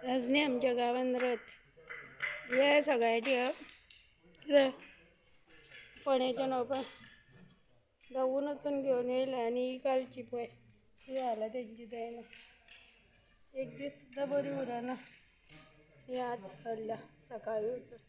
आज न्ही आमच्या गावान रथ हे सगळ्याची कितें फोण्याच्या नोपा धांवून वचून घेवन येयला आनी ही कालची पळय कितें जालां तेंची जायना एक दीस सुद्दां बरी उरना ही आतां हाडल्या सकाळीं वचून